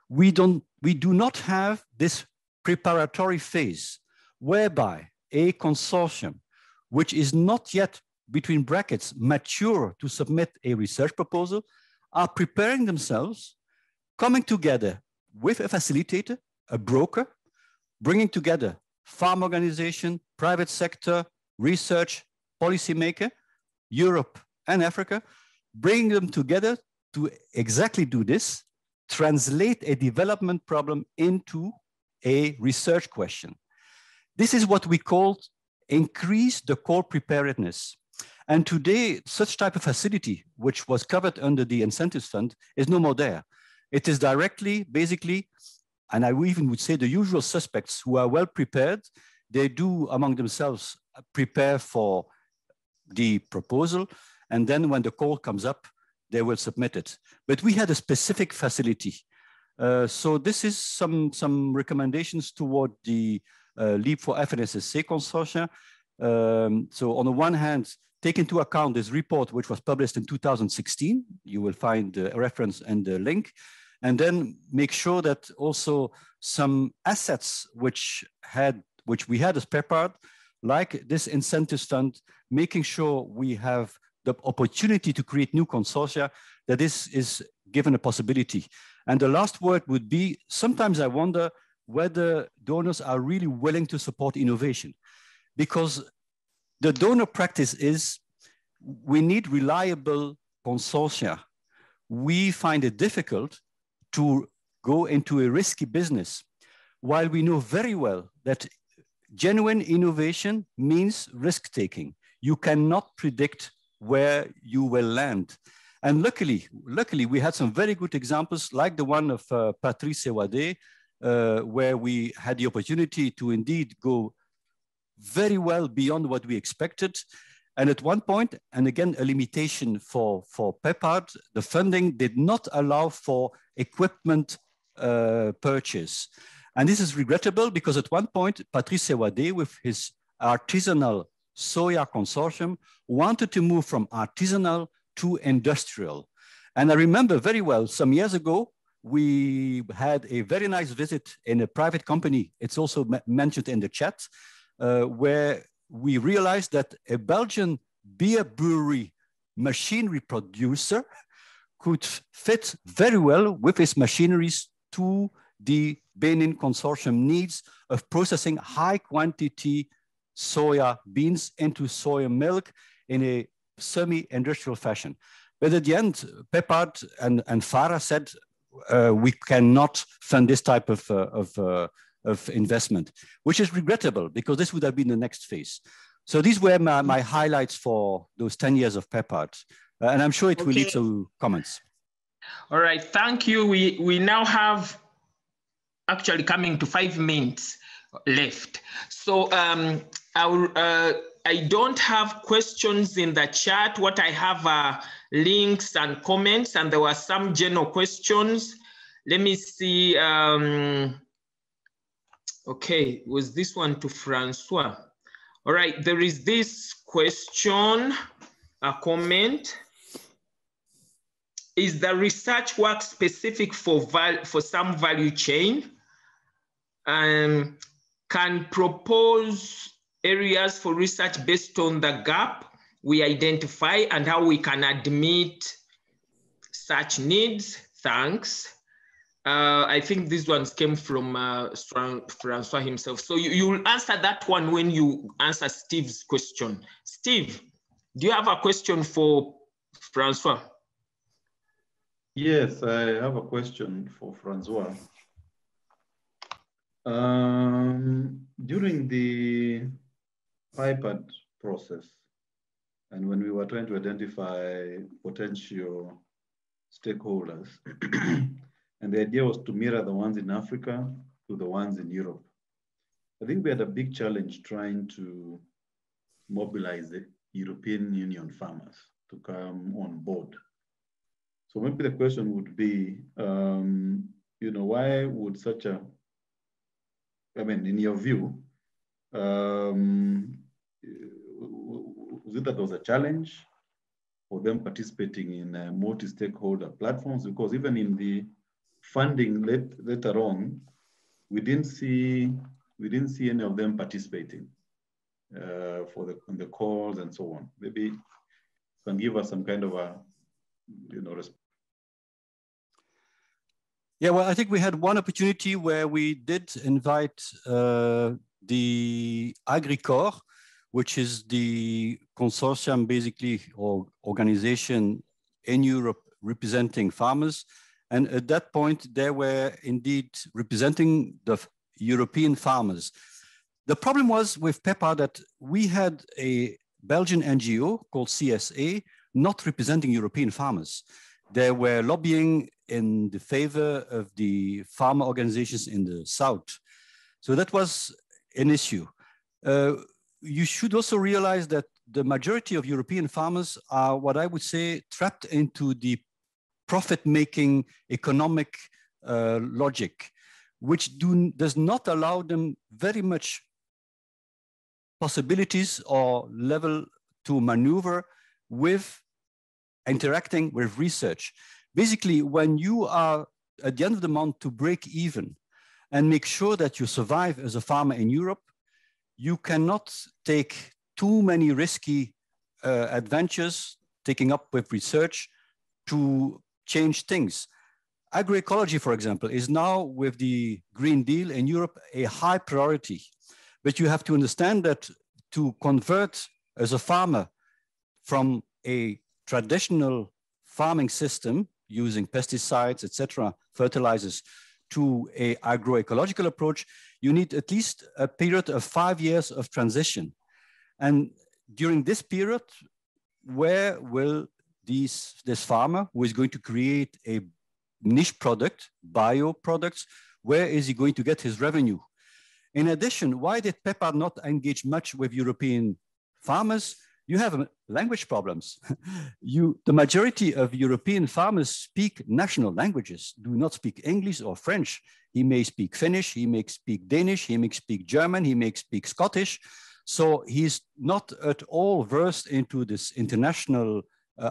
we do not have this preparatory phase whereby a consortium, which is not yet, between brackets, mature to submit a research proposal, are preparing themselves, coming together with a facilitator, a broker, bringing together farm organization, private sector, research, policymaker, Europe and Africa, bringing them together to exactly do this, translate a development problem into a research question. This is what we call increase the core preparedness. And today, such type of facility, which was covered under the Incentives Fund, is no more there. It is directly, basically, and I even would say the usual suspects who are well prepared, they do among themselves prepare for the proposal. And then when the call comes up, they will submit it. But we had a specific facility. So this is some recommendations toward the LEAP for FNSSA consortia. So on the one hand, take into account this report, which was published in 2016. You will find the reference and the link. And then make sure that also some assets which we had as PAEPARD, like this incentives fund, making sure we have the opportunity to create new consortia, that this is given a possibility. And the last word would be, sometimes I wonder whether donors are really willing to support innovation, because the donor practice is, we need reliable consortia. We find it difficult to go into a risky business, while we know very well that genuine innovation means risk-taking. You cannot predict where you will land. And luckily, we had some very good examples, like the one of Patrice Sewade, where we had the opportunity to indeed go very well beyond what we expected. And at one point, and again, a limitation for PAEPARD, the funding did not allow for equipment purchase. And this is regrettable because at one point, Patrice Sewade, with his artisanal soya consortium, wanted to move from artisanal to industrial. And I remember very well, some years ago, we had a very nice visit in a private company. It's also mentioned in the chat, where we realized that a Belgian beer brewery machinery producer could fit very well with his machineries to the Benin consortium needs of processing high quantity soya beans into soya milk in a semi-industrial fashion. But at the end, PAEPARD and FARA said, we cannot fund this type of investment, which is regrettable because this would have been the next phase. So these were my highlights for those 10 years of PAEPARD. And I'm sure it will lead to comments. All right, thank you. We now have actually coming to 5 minutes left. So I don't have questions in the chat. What I have are links and comments, and there were some general questions. Let me see. Okay, was this one to Francois? All right, there is this question, a comment. Is the research work specific for some value chain? Can propose areas for research based on the gap we identify and how we can admit such needs? Thanks. I think these ones came from Francois himself. So you will answer that one when you answer Steve's question. Steve, do you have a question for Francois? Yes, I have a question for Francois. During the PAEPARD process, and when we were trying to identify potential stakeholders, and the idea was to mirror the ones in Africa to the ones in Europe. I think we had a big challenge trying to mobilize the European Union farmers to come on board. So maybe the question would be, why would such a, in your view, was it that there was a challenge for them participating in multi-stakeholder platforms? Because even in the funding later on, we didn't see any of them participating on the calls and so on. Maybe you can give us some kind of a, response. Yeah, well, I think we had one opportunity where we did invite the Agricore, which is the consortium basically, or organization in Europe representing farmers. And at that point, they were indeed representing the European farmers. The problem was with PAEPARD that we had a Belgian NGO called CSA not representing European farmers. They were lobbying in the favor of the farmer organizations in the South. So that was an issue. You should also realize that the majority of European farmers are what I would say trapped into the profit-making economic logic, which does not allow them very much possibilities or level to maneuver with interacting with research. Basically, when you are at the end of the month to break even and make sure that you survive as a farmer in Europe, you cannot take too many risky adventures taking up with research to change things. Agroecology, for example, is now with the Green Deal in Europe a high priority. But you have to understand that to convert as a farmer from a traditional farming system using pesticides, etc., fertilizers, to an agroecological approach, you need at least a period of 5 years of transition. And during this period, where will this farmer who is going to create a niche product, bio products, where is he going to get his revenue? In addition, why did PAEPARD not engage much with European farmers? You have language problems. The majority of European farmers speak national languages, do not speak English or French. He may speak Finnish, he may speak Danish, he may speak German, he may speak Scottish. So he's not at all versed into this international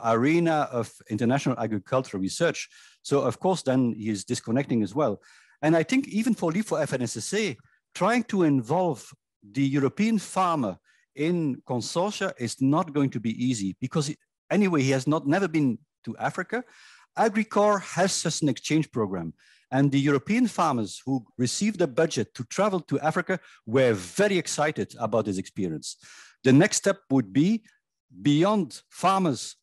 arena of international agricultural research. So of course, then he is disconnecting as well. And I think even for FNSSA, trying to involve the European farmer in consortia is not going to be easy because anyway, he has never been to Africa. Agricore has such an exchange program. And the European farmers who received the budget to travel to Africa were very excited about this experience. The next step would be beyond farmers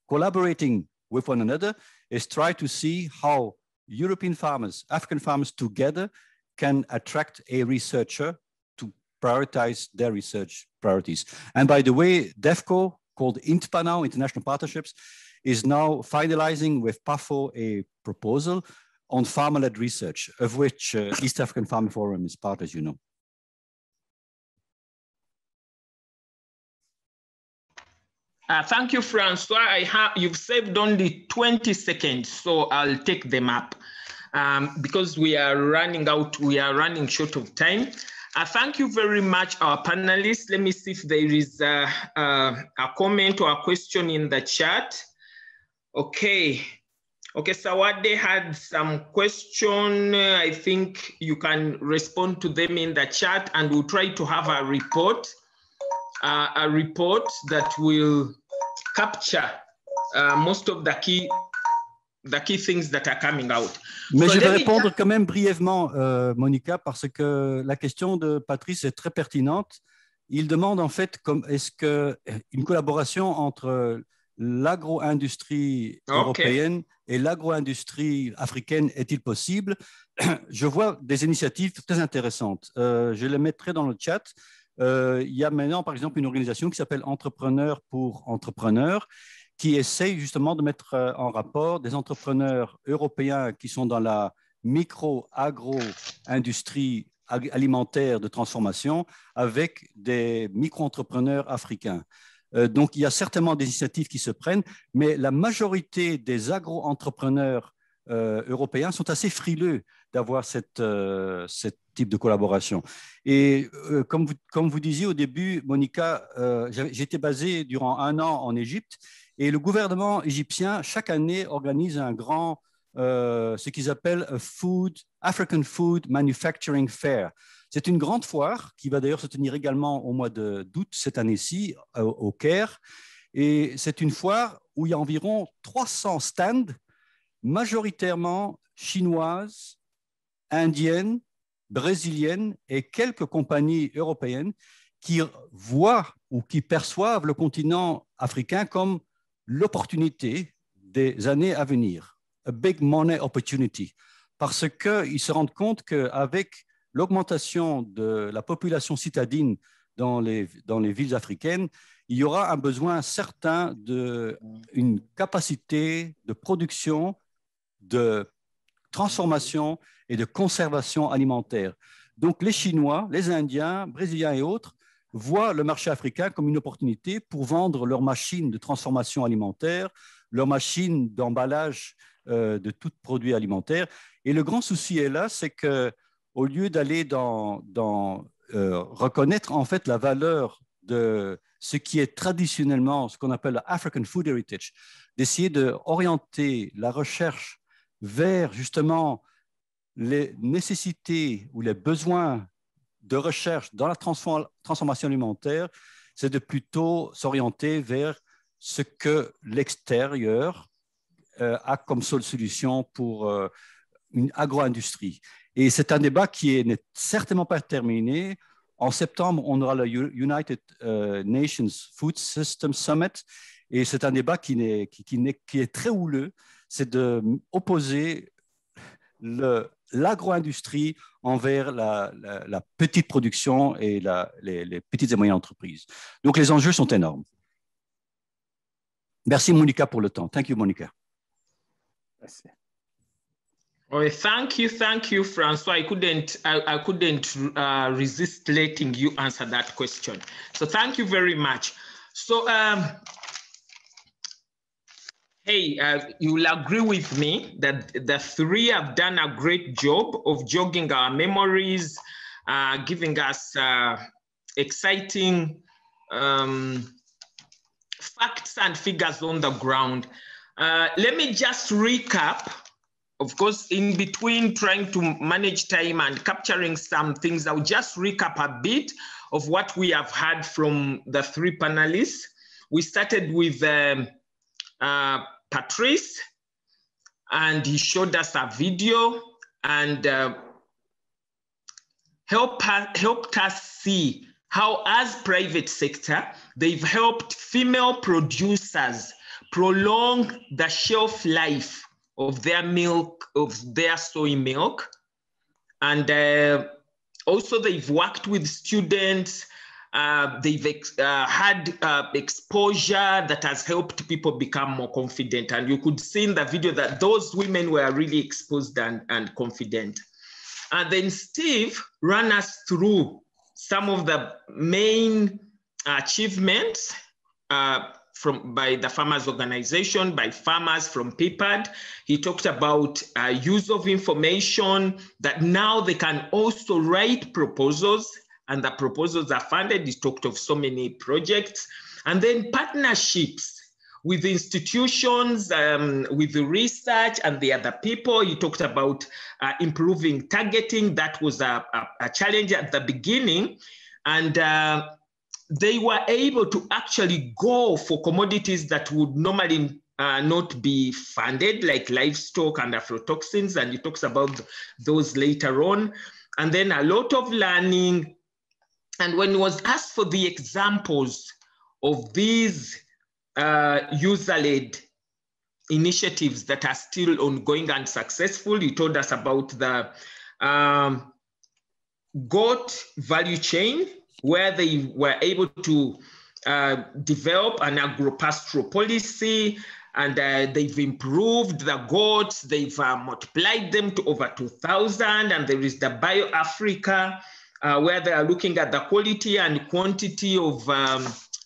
collaborating with one another is try to see how European farmers, African farmers together can attract a researcher to prioritize their research priorities. And by the way, DEFCO, called INTPA now, International Partnerships, is now finalizing with PAFO a proposal on farmer-led research, of which East African Farming Forum is part, as you know. Thank you, Francois. You've saved only 20 seconds, so I'll take them up because we are running short of time. Thank you very much, our panelists. Let me see if there is a comment or a question in the chat. Okay, Sawade had some question. I think you can respond to them in the chat, and we'll try to have a report that will capture most of the key things that are coming out. Mais je vais répondre quand même brièvement, Monica, parce que la question de Patrice est très pertinente. Il demande en fait est-ce qu'une collaboration entre l'agro-industrie européenne et l'agro-industrie africaine est-il possible? Je vois des initiatives très intéressantes. Je les mettrai dans le chat. Il y a maintenant, par exemple, une organisation qui s'appelle Entrepreneurs pour Entrepreneurs, qui essaye justement de mettre en rapport des entrepreneurs européens qui sont dans la micro-agro-industrie alimentaire de transformation avec des micro-entrepreneurs africains. Donc, il y a certainement des initiatives qui se prennent, mais la majorité des agro-entrepreneurs européens sont assez frileux d'avoir ce type de collaboration. Et comme vous disiez au début, Monica, j'étais basé durant 1 an en Égypte et le gouvernement égyptien, chaque année, organise un grand ce qu'ils appellent African Food Manufacturing Fair. C'est une grande foire qui va d'ailleurs se tenir également au mois d'août cette année-ci au Caire. Et c'est une foire où il y a environ 300 stands, majoritairement chinoises, indiennes, brésiliennes et quelques compagnies européennes qui voient ou qui perçoivent le continent africain comme l'opportunité des années à venir, a big money opportunity, parce qu'ils se rendent compte qu'avec l'augmentation de la population citadine dans les villes africaines, il y aura un besoin certain d'une capacité de production, de transformation et de conservation alimentaire. Donc les Chinois, les Indiens, Brésiliens et autres voient le marché africain comme une opportunité pour vendre leurs machines de transformation alimentaire, leurs machines d'emballage de tout produit alimentaire. Et le grand souci est là, c'est qu'au lieu d'aller reconnaître en fait la valeur de ce qui est traditionnellement ce qu'on appelle l'African Food Heritage, d'essayer d'orienter la recherche vers justement les nécessités ou les besoins de recherche dans la transformation alimentaire, c'est de plutôt s'orienter vers ce que l'extérieur a comme seule solution pour une agro-industrie. Et c'est un débat qui n'est certainement pas terminé. En septembre, on aura le United Nations Food System Summit, et c'est un débat qui est très houleux. C'est d'opposer l'agro-industrie envers la petite production et les petites et moyennes entreprises. Donc, les enjeux sont énormes. Merci, Monica, pour le temps. Thank you, Monica. Merci. Oh, thank you, Francois. I couldn't resist letting you answer that question. So thank you very much. So, hey, you will agree with me that the three have done a great job of jogging our memories, giving us exciting facts and figures on the ground. Let me just recap. Of course, in between trying to manage time and capturing some things, I'll just recap a bit of what we have heard from the three panelists. We started with Patrice, and he showed us a video and helped us see how, as private sector, they've helped female producers prolong the shelf life of their milk, of their soy milk. And also they've worked with students. They've had exposure that has helped people become more confident. And you could see in the video that those women were really exposed and confident. And then Steve ran us through some of the main achievements by the farmers organization, by farmers from PAEPARD. He talked about use of information, that now they can also write proposals, and the proposals are funded. He talked of so many projects. And then partnerships with institutions, with the research and the other people. He talked about improving targeting. That was a challenge at the beginning. And they were able to actually go for commodities that would normally not be funded, like livestock and aflatoxins, and he talks about those later on. And then a lot of learning. And when he was asked for the examples of these user-led initiatives that are still ongoing and successful, he told us about the goat value chain, where they were able to develop an agropastoral policy, and they've improved the goats, they've multiplied them to over 2,000, and there is the BioAfrica, where they are looking at the quality and quantity of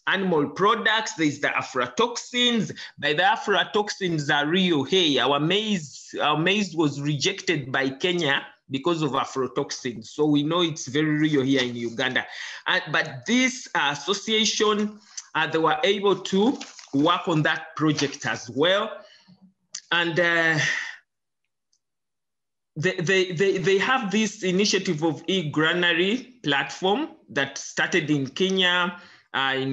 animal products. There's the aflatoxins. By the aflatoxins are real. Hey, our maize was rejected by Kenya because of aflatoxins. So we know it's very real here in Uganda. But this association, they were able to work on that project as well. And they have this initiative of e-granary platform that started in Kenya, in